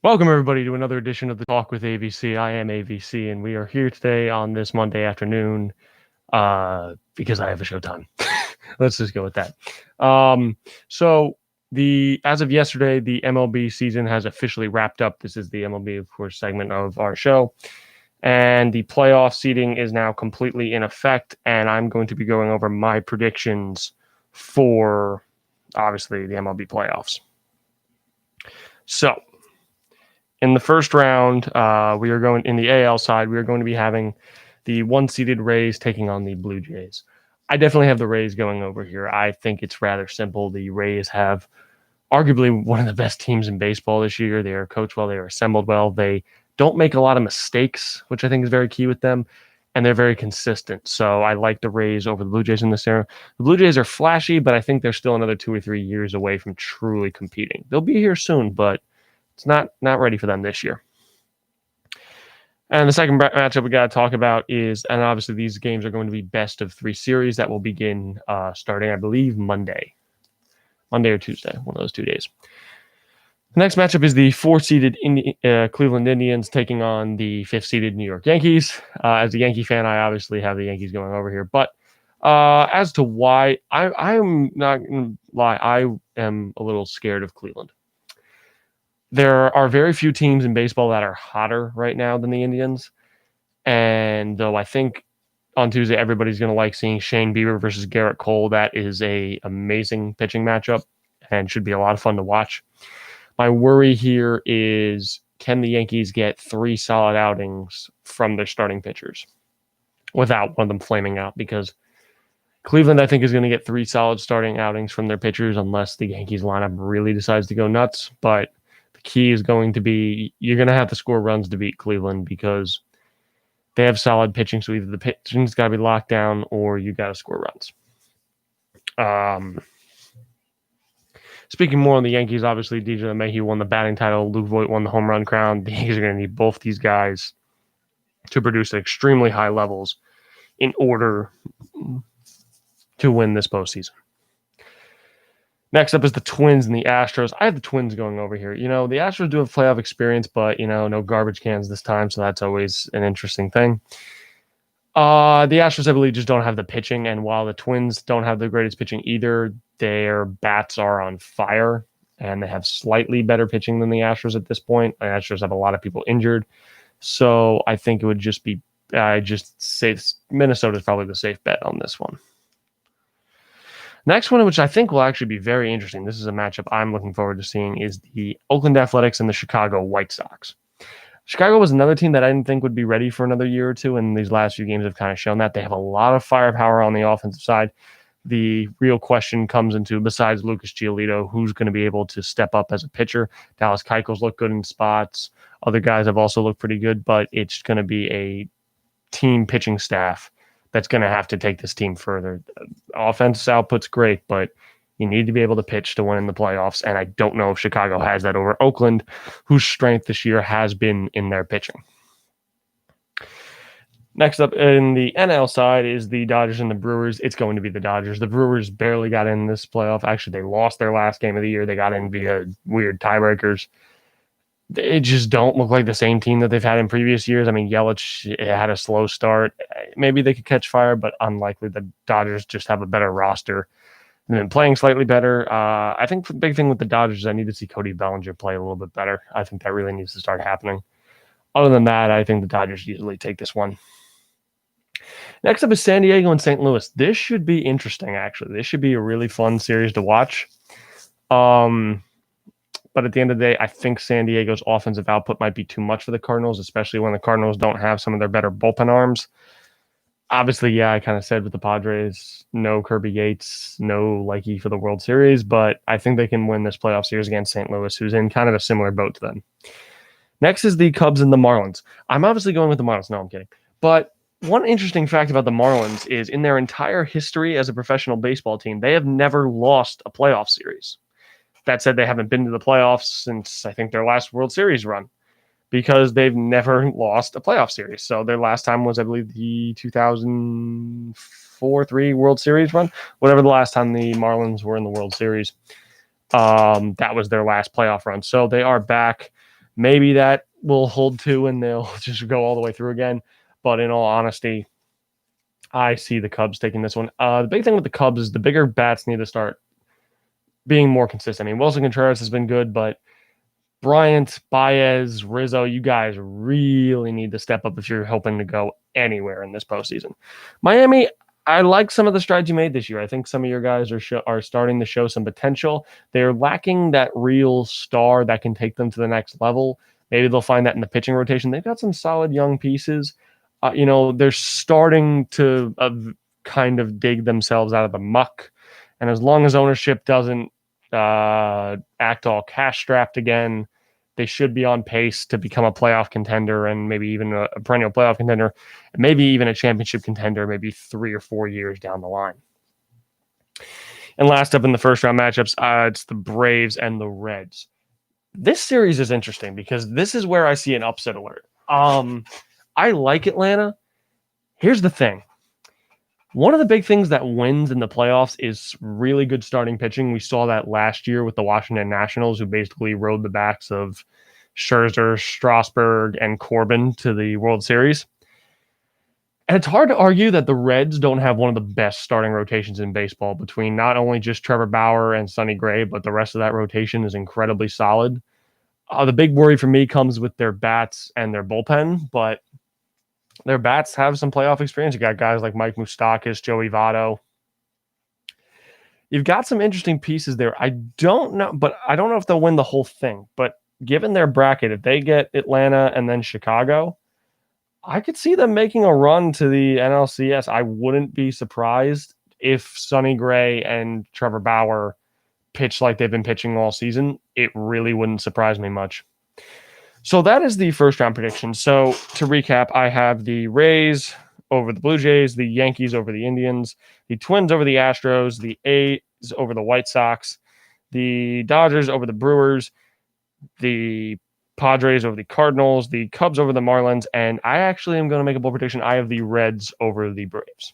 Welcome, everybody, to another edition of the Talk with AVC. I am AVC, and we are here today on this Monday afternoon because I have a showtime. Let's just go with that. So as of yesterday, the MLB season has officially wrapped up. This is the MLB, of course, segment of our show, and the playoff seeding is now completely in effect. And I'm going to be going over my predictions for obviously the MLB playoffs. So in the first round, we are going in the AL side. We are going to be having the one-seeded Rays taking on the Blue Jays. I definitely have the Rays going over here. I think it's rather simple. The Rays have arguably one of the best teams in baseball this year. They are coached well. They are assembled well. They don't make a lot of mistakes, which I think is very key with them, and they're very consistent. So I like the Rays over the Blue Jays in this era. The Blue Jays are flashy, but I think they're still another 2 or 3 years away from truly competing. They'll be here soon, but it's not ready for them this year. And the second matchup we got to talk about is, and obviously these games are going to be best of 3 series that will begin starting, I believe, Monday or Tuesday, one of those 2 days. The next matchup is the 4-seeded Cleveland Indians taking on the 5th-seeded New York Yankees. As a Yankee fan, I obviously have the Yankees going over here. But as to why, I'm not going to lie, I am a little scared of Cleveland. There are very few teams in baseball that are hotter right now than the Indians. And though I think on Tuesday everybody's going to like seeing Shane Bieber versus Garrett Cole, that is a amazing pitching matchup and should be a lot of fun to watch. My worry here is, can the Yankees get 3 solid outings from their starting pitchers without one of them flaming out? Because Cleveland, I think, is going to get 3 solid starting outings from their pitchers unless the Yankees lineup really decides to go nuts. But the key is going to be, you're going to have to score runs to beat Cleveland because they have solid pitching. So either the pitching's got to be locked down or you got to score runs. Speaking more on the Yankees, obviously DJ LeMahieu won the batting title. Luke Voit won the home run crown. The Yankees are going to need both these guys to produce at extremely high levels in order to win this postseason. Next up is the Twins and the Astros. I have the Twins going over here. You know, the Astros do have playoff experience, but, no garbage cans this time, so that's always an interesting thing. The Astros, I believe, just don't have the pitching, and while the Twins don't have the greatest pitching either, their bats are on fire, and they have slightly better pitching than the Astros at this point. The Astros have a lot of people injured, so I think it would just be Minnesota is probably the safe bet on this one. Next one, which I think will actually be very interesting, this is a matchup I'm looking forward to seeing, is the Oakland Athletics and the Chicago White Sox. Chicago was another team that I didn't think would be ready for another year or two, and these last few games have kind of shown that. They have a lot of firepower on the offensive side. The real question comes into, besides Lucas Giolito, who's going to be able to step up as a pitcher. Dallas Keuchel's looked good in spots. Other guys have also looked pretty good, but it's going to be a team pitching staff that's going to have to take this team further. Offense output's great, but you need to be able to pitch to win in the playoffs, and I don't know if Chicago has that over Oakland, whose strength this year has been in their pitching. Next up in the NL side is the Dodgers and the Brewers. It's going to be the Dodgers. The Brewers barely got in this playoff. Actually, they lost their last game of the year. They got in via weird tiebreakers. They just don't look like the same team that they've had in previous years. I mean, Yelich had a slow start. Maybe they could catch fire, but unlikely. The Dodgers just have a better roster. They've been playing slightly better. I think the big thing with the Dodgers is I need to see Cody Bellinger play a little bit better. I think that really needs to start happening. Other than that, I think the Dodgers usually take this one. Next up is San Diego and St. Louis. This should be interesting, actually. This should be a really fun series to watch. But at the end of the day, I think San Diego's offensive output might be too much for the Cardinals, especially when the Cardinals don't have some of their better bullpen arms. Obviously, yeah, I kind of said with the Padres, no Kirby Yates, no Likey for the World Series, but I think they can win this playoff series against St. Louis, who's in kind of a similar boat to them. Next is the Cubs and the Marlins. I'm obviously going with the Marlins. No, I'm kidding. But one interesting fact about the Marlins is in their entire history as a professional baseball team, they have never lost a playoff series. That said, they haven't been to the playoffs since, I think, their last World Series run because they've never lost a playoff series. So their last time was, I believe, the 2004-03 World Series run, whatever the last time the Marlins were in the World Series. That was their last playoff run. So they are back. Maybe that will hold too and they'll just go all the way through again. But in all honesty, I see the Cubs taking this one. The big thing with the Cubs is the bigger bats need to start being more consistent. I mean, Wilson Contreras has been good, but Bryant, Baez, Rizzo, you guys really need to step up if you're hoping to go anywhere in this postseason. Miami, I like some of the strides you made this year. I think some of your guys are starting to show some potential. They're lacking that real star that can take them to the next level. Maybe they'll find that in the pitching rotation. They've got some solid young pieces. They're starting to kind of dig themselves out of the muck. And as long as ownership doesn't act all cash-strapped again, they should be on pace to become a playoff contender and maybe even a perennial playoff contender, and maybe even a championship contender maybe 3 or 4 years down the line. And last up in the first round matchups, it's the Braves and the Reds. This series is interesting because this is where I see an upset alert. I like Atlanta. Here's the thing. One of the big things that wins in the playoffs is really good starting pitching. We saw that last year with the Washington Nationals, who basically rode the backs of Scherzer, Strasburg, and Corbin to the World Series. And it's hard to argue that the Reds don't have one of the best starting rotations in baseball between not only just Trevor Bauer and Sonny Gray, but the rest of that rotation is incredibly solid. The big worry for me comes with their bats and their bullpen, but their bats have some playoff experience. You got guys like Mike Moustakas, Joey Votto. You've got some interesting pieces there. I don't know if they'll win the whole thing. But given their bracket, if they get Atlanta and then Chicago, I could see them making a run to the NLCS. I wouldn't be surprised if Sonny Gray and Trevor Bauer pitch like they've been pitching all season. It really wouldn't surprise me much. So that is the first round prediction. So to recap, I have the Rays over the Blue Jays, the Yankees over the Indians, the Twins over the Astros, the A's over the White Sox, the Dodgers over the Brewers, the Padres over the Cardinals, the Cubs over the Marlins, and I actually am going to make a bold prediction. I have the Reds over the Braves.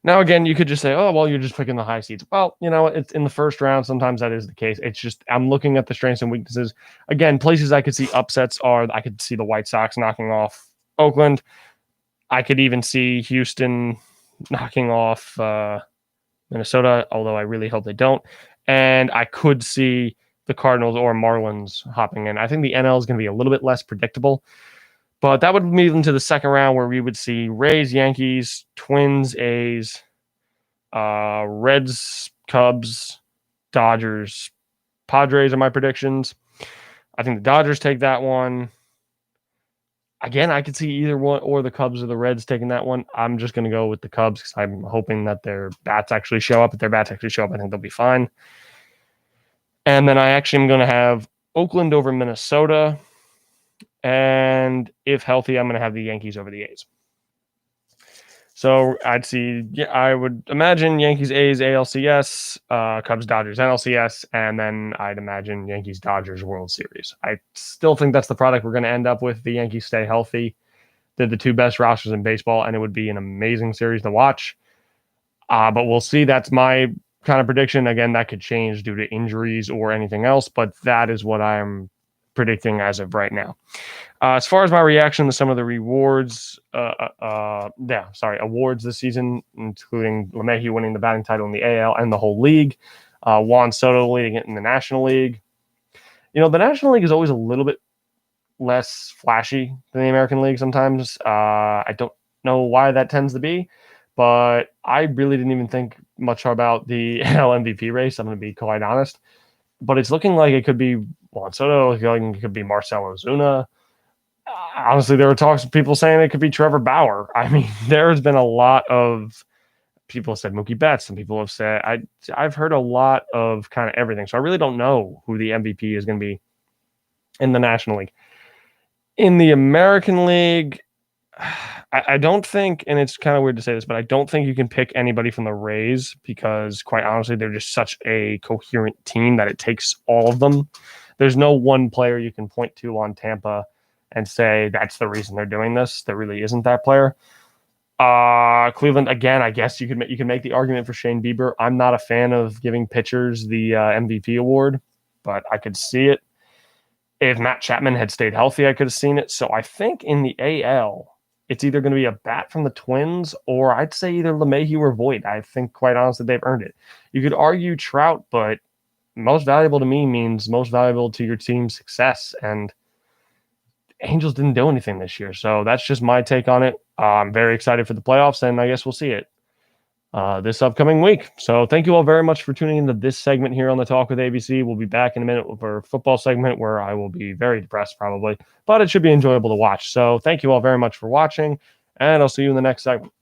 Now, again, you could just say, oh, well, you're just picking the high seeds. Well, it's in the first round. Sometimes that is the case. It's just I'm looking at the strengths and weaknesses. Again, places I could see upsets are I could see the White Sox knocking off Oakland. I could even see Houston knocking off Minnesota, although I really hope they don't. And I could see the Cardinals or Marlins hopping in. I think the NL is going to be a little bit less predictable. But that would move into the second round where we would see Rays, Yankees, Twins, A's, Reds, Cubs, Dodgers, Padres are my predictions. I think the Dodgers take that one. Again, I could see either one or the Cubs or the Reds taking that one. I'm just going to go with the Cubs because I'm hoping that their bats actually show up. If their bats actually show up, I think they'll be fine. And then I actually am going to have Oakland over Minnesota. And if healthy, I'm going to have the Yankees over the A's. So I would imagine Yankees, A's, ALCS, Cubs, Dodgers, NLCS, and then I'd imagine Yankees, Dodgers, World Series. I still think that's the product we're going to end up with. The Yankees stay healthy. They're the two best rosters in baseball, and it would be an amazing series to watch. But we'll see. That's my kind of prediction. Again, that could change due to injuries or anything else, but that is what I'm predicting as of right now. As far as my reaction to some of the awards this season, including LeMahieu winning the batting title in the AL and the whole league, Juan Soto leading it in the National League. The National League is always a little bit less flashy than the American League sometimes. I don't know why that tends to be, but I really didn't even think much about the AL MVP race. I'm going to be quite honest. But it's looking like it could be Juan Soto. It could be Marcell Ozuna. Honestly, there were talks of people saying it could be Trevor Bauer. I mean, there's been a lot of people have said Mookie Betts. Some people have said I've heard a lot of kind of everything. So I really don't know who the MVP is going to be in the National League. In the American League, I don't think, and it's kind of weird to say this, but I don't think you can pick anybody from the Rays because, quite honestly, they're just such a coherent team that it takes all of them. There's no one player you can point to on Tampa and say that's the reason they're doing this. There really isn't that player. Cleveland, again, I guess you can make the argument for Shane Bieber. I'm not a fan of giving pitchers the MVP award, but I could see it. If Matt Chapman had stayed healthy, I could have seen it. So I think in the AL, it's either going to be a bat from the Twins or I'd say either LeMahieu or Voit. I think, quite honestly, they've earned it. You could argue Trout, but most valuable to me means most valuable to your team's success. And Angels didn't do anything this year. So that's just my take on it. I'm very excited for the playoffs, and I guess we'll see it this upcoming week. So thank you all very much for tuning into this segment here on the Talk with ABC. We'll be back in a minute with our football segment where I will be very depressed probably, but it should be enjoyable to watch. So thank you all very much for watching, and I'll see you in the next segment.